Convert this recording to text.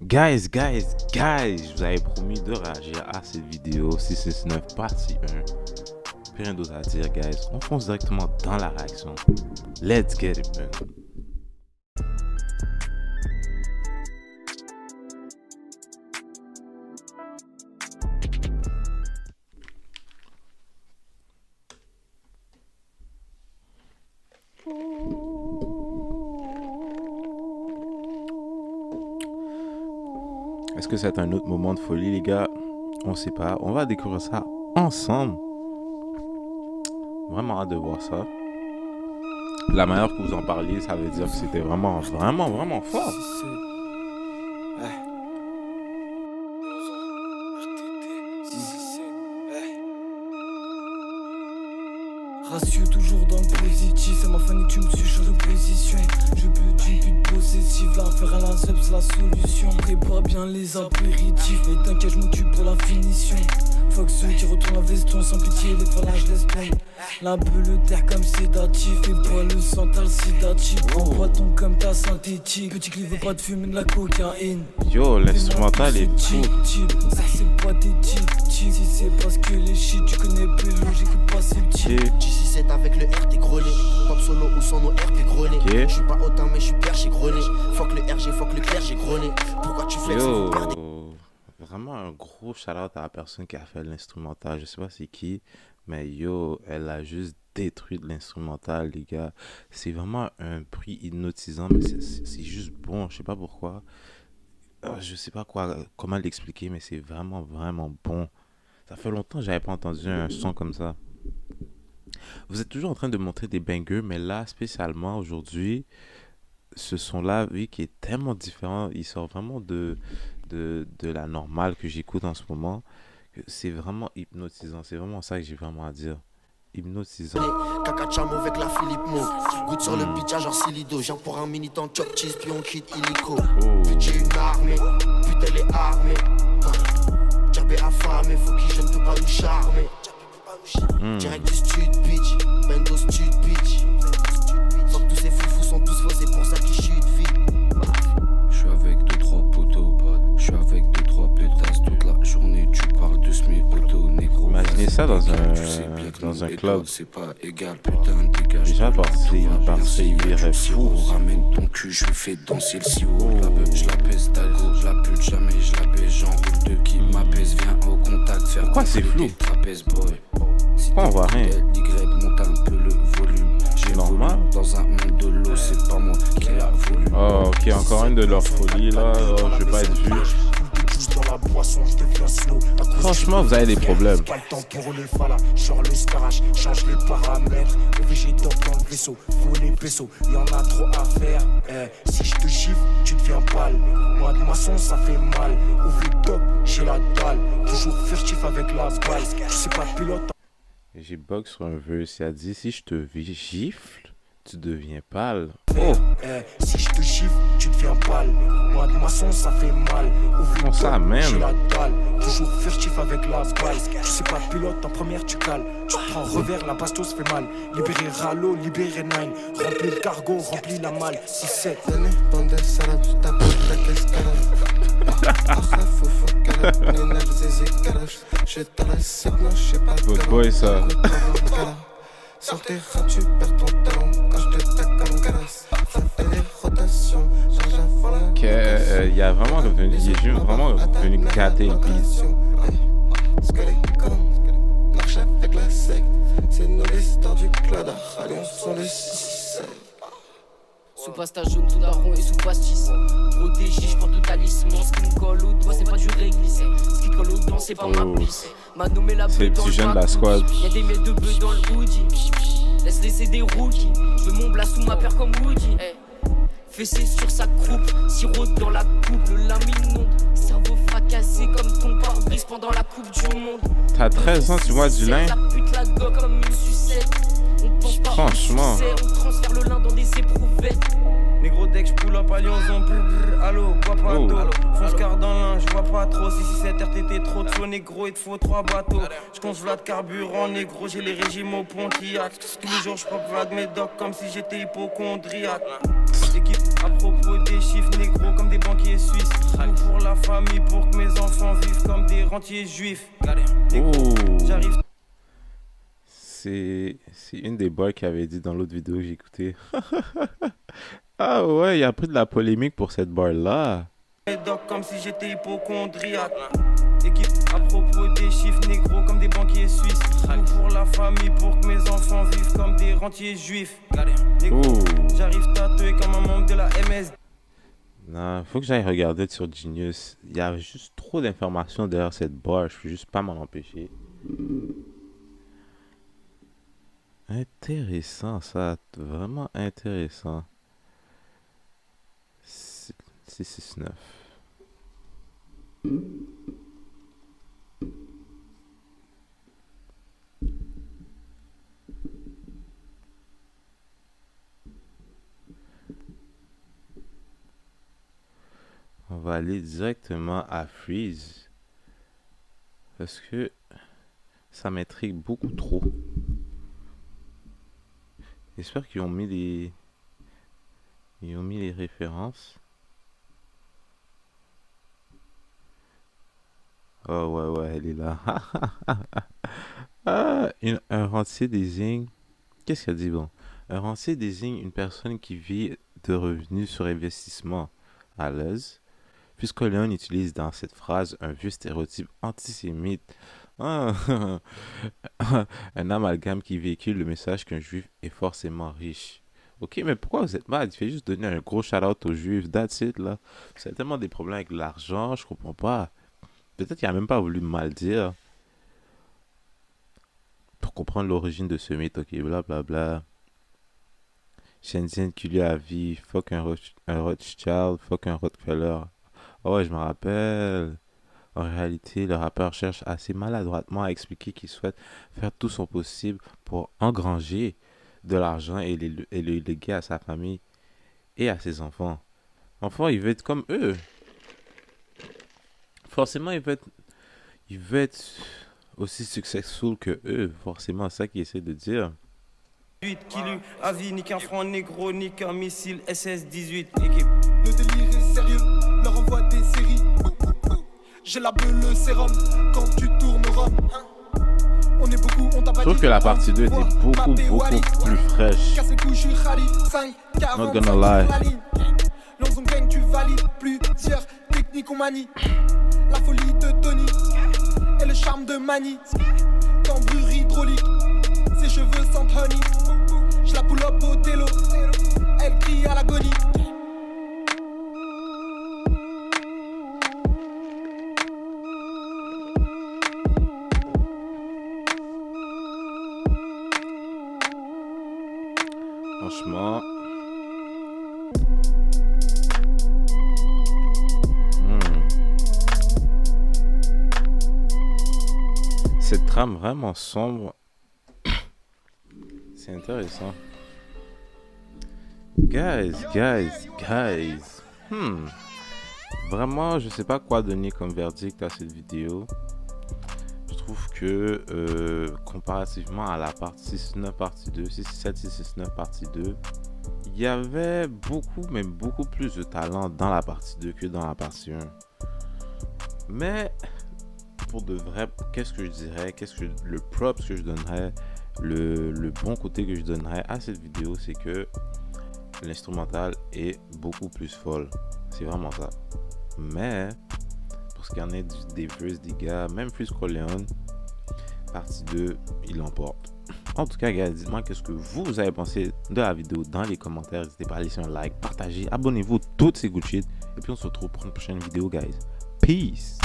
Guys, je vous avais promis de réagir à cette vidéo 669 partie 1. Plus rien d'autre à dire, guys. On fonce directement dans la réaction. Let's get it, man. Est-ce que c'est un autre moment de folie, les gars? On sait pas. On va découvrir ça ensemble. Vraiment hâte de voir ça. La manière que vous en parliez, ça veut dire que c'était vraiment fort. Ratio toujours dans le positif, c'est ma famille, tu me suis, change de position. Je peux d'une pute possessive, là, faire un lanceur, c'est la solution. Prépare bien les apéritifs, mais t'inquiète, je m'occupe pour la finition. Fuck ceux qui retournent la veston sans pitié, les phalanges laisse tomber. La le terre comme sédatif, et pas le santal sédatif. Prends pas ton comme ta synthétique, petit clip veut pas de fumer de la cocaïne. Yo, l'instrumental est fou. Ça c'est pathétique, si c'est parce que les shit, tu connais plus logique que pas sceptique. J6 avec le R, t'es grené. Pop solo ou sans nos R, t'es grené. Okay. Je suis pas autant, mais je suis perche, j'ai grené. Fuck le RG, fuck le clair, j'ai grené. Pourquoi tu flexes? Yo, vraiment un gros shout-out à la personne qui a fait l'instrumental. Je sais pas c'est qui, mais yo, elle a juste détruit l'instrumental, les gars. C'est vraiment un bruit hypnotisant, mais c'est juste bon. Je sais pas pourquoi. Je sais pas comment l'expliquer, mais c'est vraiment bon. Ça fait longtemps que j'avais pas entendu un son comme ça. Vous êtes toujours en train de montrer des bangers, mais là, spécialement aujourd'hui, ce son-là, vu qu'il est tellement différent, il sort vraiment de la normale que j'écoute en ce moment. C'est vraiment hypnotisant. C'est vraiment ça que j'ai vraiment à dire. Hypnotisant. Caca chamo avec la Philippe Mo. Goutte sur le pitch, genre Silido. Genre pour un militant, chop cheese, puis on quitte illico. Puis j'ai une armée, puis elle est armée. Jabé affamé, faut qu'il jeune, peut pas nous charmer. Direct du stud bitch, bendo stud bitch. Faut que tous ces foufous sont tous faux, c'est pour ça qu'ils chutent vite. Je suis avec 2-3 poteaux, je suis avec 2-3 pétasses toute la journée. Tu parles de semi-auto, négro. Imaginez ça dans un club. C'est pas égal, putain, dégage. Déjà, parce qu'il irait fou. Ramène ton cul, je lui fais danser le sirop. Je la pèse d'ago, je la pute jamais, je la baisse. J'enroule deux qui m'apaise, viens au contact. Faire quoi c'est flou? Trapèze, boy. Pourquoi on voit rien? Y monte un peu le volume. C'est normal. Dans un monde de l'eau, c'est pas moi qui l'a voulu. Oh, ok, encore une de leur folie là. Oh, je vais pas être vu. Franchement, vous avez des problèmes. Pas le temps pour les falas, genre le starach, change les paramètres. OVG top dans le vaisseau, faut les vaisseaux, y'en a trop à faire. Si je te chiffre, tu deviens pâle. Moi de maçon, ça fait mal. OV top, j'ai la dalle. Toujours furtif avec la balle. Je sais pas pilote. J'ai bug sur un verse. Il a dit si je te gifle, tu deviens pâle. Oh! Si je te chiffre, tu deviens pâle. Moi de maçon, ça fait mal. Comment ça, même? J'ai la dalle. Toujours furtif avec la balle. Je sais pas pilote, en première tu cales. Tu prends revers, la bastos fait mal. Libérer Rallo, libérer Nine. Remplis le cargo, remplis la malle. 6-7. Good boy, ça. Sur tes rats, tu perds ton talent. Quand je te tac comme Galas, ça fait des rotations. Change avant la. Ok, il est vraiment venu gâter le beat. Marche avec la secte. C'est nous les stars du club. Allons sur le 6-7. Sous pasta jaune, sous daron et sous pastis. Protégé, j'porte le talisman. Ce qui me colle au doigt, c'est pas du réglissé. Ce qui colle au dents, c'est pas ma plissée. M'a nommé la C'est les beuh dans petits le jeunes de la bac. squad. Y'a des miels de bœuf dans le hoodie. Laisse laisser des rookies. Je veux mon blast sous ma paire comme Woody. Fessé sur sa croupe, sirop dans la coupe, le lame inonde. Cerveau fracassé comme ton pare-brise pendant la coupe du monde. T'as 13 ans, tu vois du lin? La pute la gobe comme une sucette. On pense pas, Franchement. on transfère le lin dans des éprouvettes. Négro dès que j'poule up à Lyonzon, allo, bois pas d'eau. Fonce car dans l'un, j'vois pas trop. Si 7 RTT trop de flow, négro, il te faut 3 bateaux. J'confle de carburant, négro, j'ai les régimes au Pontiac. Tous les jours j'pop vague mes docs comme si j'étais hypochondriaque. Équipe à propos des chiffres, négro, comme des banquiers suisses. Pour pour la famille, pour que mes enfants vivent comme des rentiers juifs. Oh. J'arrive. C'est une des bars qu'il avait dit dans l'autre vidéo que j'ai écouté. Ah ouais, il a pris de la polémique pour cette bar-là. Doc comme si j'étais hypochondriaque. Équipe à propos des chiffres négros comme des banquiers suisses. Tout pour la famille, pour que mes enfants vivent comme des rentiers juifs. Négro, Oh. j'arrive tatoué comme un membre de la MS. Non, faut que j'aille regarder sur Genius. Il y a juste trop d'informations derrière cette bar. Je peux juste pas m'en empêcher. Intéressant ça, vraiment intéressant. 669. On va aller directement à Freeze. Parce que ça m'intrigue beaucoup trop. J'espère qu'ils ont mis les... Ils ont mis les références. Oh ouais, ouais, elle est là. Ah, un rentier désigne... Qu'est-ce qu'elle dit bon? Un rentier désigne une personne qui vit de revenus sur investissement à l'aise. Puisque Léon utilise dans cette phrase un vieux stéréotype antisémite. Ah, un amalgame qui véhicule le message qu'un juif est forcément riche. Ok, mais pourquoi vous êtes mal? Il fait juste donner un gros shout-out aux juifs. That's it, là. Vous avez tellement des problèmes avec l'argent, je comprends pas. Peut-être qu'il a même pas voulu mal dire. Pour comprendre l'origine de ce mythe, ok, blablabla. Shenzhen qui lui a vie, fuck un Rothschild, fuck un Rockefeller. Oh ouais, je me rappelle. En réalité, le rappeur cherche assez maladroitement à expliquer qu'il souhaite faire tout son possible pour engranger de l'argent et le léguer à sa famille et à ses enfants. Enfin, il veut être comme eux. Forcément, il veut être aussi successful que eux. Forcément, c'est ça qu'il essaie de dire. 8 qui lui a vie, ni qu'un franc négro, ni qu'un missile SS-18. Équipe. Le délire est sérieux, leur envoie des séries. J'ai la bleue, le sérum, quand tu tournes au rhum. On est beaucoup, on t'a pas Je trouve dit. que la partie 2 était beaucoup plus fraîche. Not gonna lie. L'onzon gang, tu valides plusieurs techniques on manie. La folie de Tony et le charme de Manny. Cambrure hydraulique, ses cheveux sentent honey. Je la pull up au télo, elle crie à l'agonie. Franchement. Cette trame vraiment sombre. C'est intéressant. Guys. Vraiment, je sais pas quoi donner comme verdict à cette vidéo. Je trouve que comparativement à la partie 669 partie 2, 667, 669 partie 2, il y avait beaucoup plus de talent dans la partie 2 que dans la partie 1. Mais pour de vrai, qu'est-ce que je dirais, le props que je donnerais, le bon côté que je donnerais à cette vidéo, c'est que l'instrumental est beaucoup plus folle. C'est vraiment ça. Mais pour ce qui en est des verses des gars, même Freeze Corleone, partie 2, il l'emporte. En tout cas, gars, dites-moi qu'est-ce que vous avez pensé de la vidéo dans les commentaires. N'hésitez pas à laisser un like, partager, abonnez-vous, toutes ces good shit. Et puis on se retrouve pour une prochaine vidéo, guys. Peace.